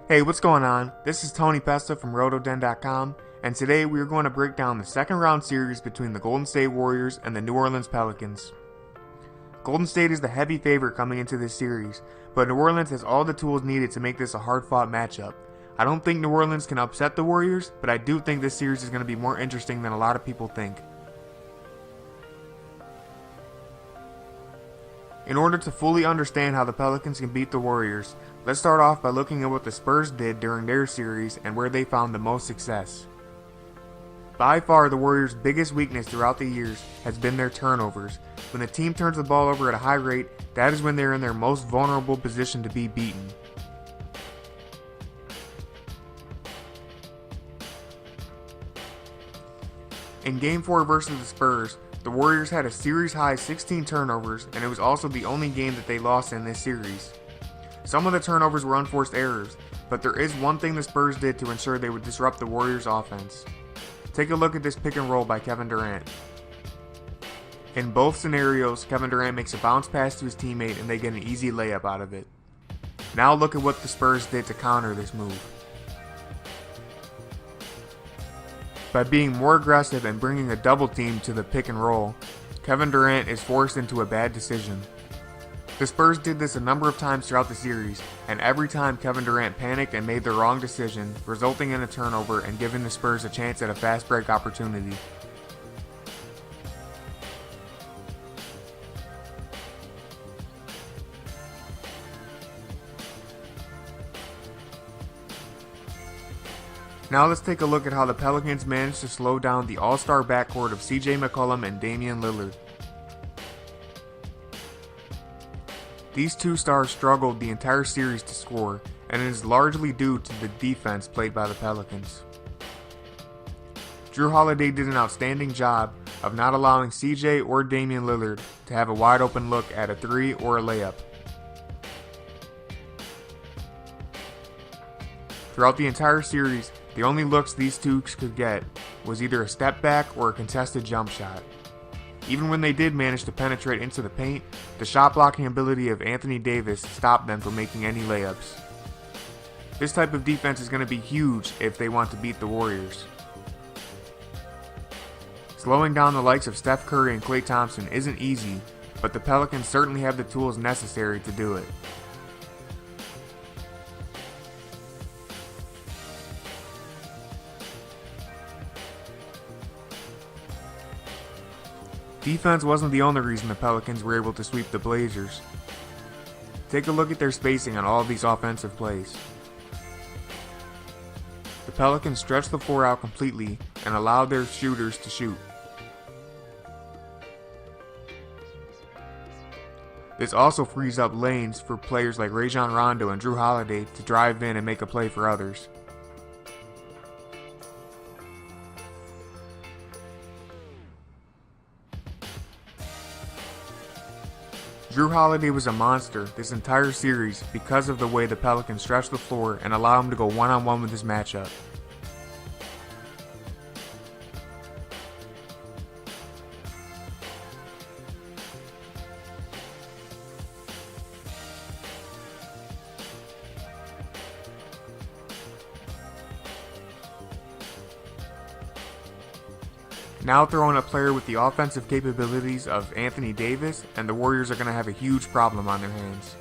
Hey, what's going on? This is Tony Pesta from Rotoden.com, and today we are going to break down the second round series between the Golden State Warriors and the New Orleans Pelicans. Golden State is the heavy favorite coming into this series, but New Orleans has all the tools needed to make this a hard-fought matchup. I don't think New Orleans can upset the Warriors, but I do think this series is going to be more interesting than a lot of people think. In order to fully understand how the Pelicans can beat the Warriors, let's start off by looking at what the Spurs did during their series and where they found the most success. By far, the Warriors' biggest weakness throughout the years has been their turnovers. When the team turns the ball over at a high rate, that is when they're in their most vulnerable position to be beaten. In Game 4 versus the Spurs, the Warriors had a series-high 16 turnovers, and it was also the only game that they lost in this series. Some of the turnovers were unforced errors, but there is one thing the Spurs did to ensure they would disrupt the Warriors' offense. Take a look at this pick and roll by Kevin Durant. In both scenarios, Kevin Durant makes a bounce pass to his teammate and they get an easy layup out of it. Now look at what the Spurs did to counter this move. By being more aggressive and bringing a double team to the pick and roll, Kevin Durant is forced into a bad decision. The Spurs did this a number of times throughout the series, and every time Kevin Durant panicked and made the wrong decision, resulting in a turnover and giving the Spurs a chance at a fast break opportunity. Now let's take a look at how the Pelicans managed to slow down the all-star backcourt of CJ McCollum and Damian Lillard. These two stars struggled the entire series to score, and it is largely due to the defense played by the Pelicans. Jrue Holiday did an outstanding job of not allowing CJ or Damian Lillard to have a wide open look at a three or a layup. Throughout the entire series, the only looks these two could get was either a step back or a contested jump shot. Even when they did manage to penetrate into the paint, the shot blocking ability of Anthony Davis stopped them from making any layups. This type of defense is going to be huge if they want to beat the Warriors. Slowing down the likes of Steph Curry and Klay Thompson isn't easy, but the Pelicans certainly have the tools necessary to do it. Defense wasn't the only reason the Pelicans were able to sweep the Blazers. Take a look at their spacing on all of these offensive plays. The Pelicans stretched the floor out completely and allowed their shooters to shoot. This also frees up lanes for players like Rajon Rondo and Jrue Holiday to drive in and make a play for others. Jrue Holiday was a monster this entire series because of the way the Pelicans stretched the floor and allowed him to go one-on-one with his matchup. Now throw in a player with the offensive capabilities of Anthony Davis, and the Warriors are going to have a huge problem on their hands.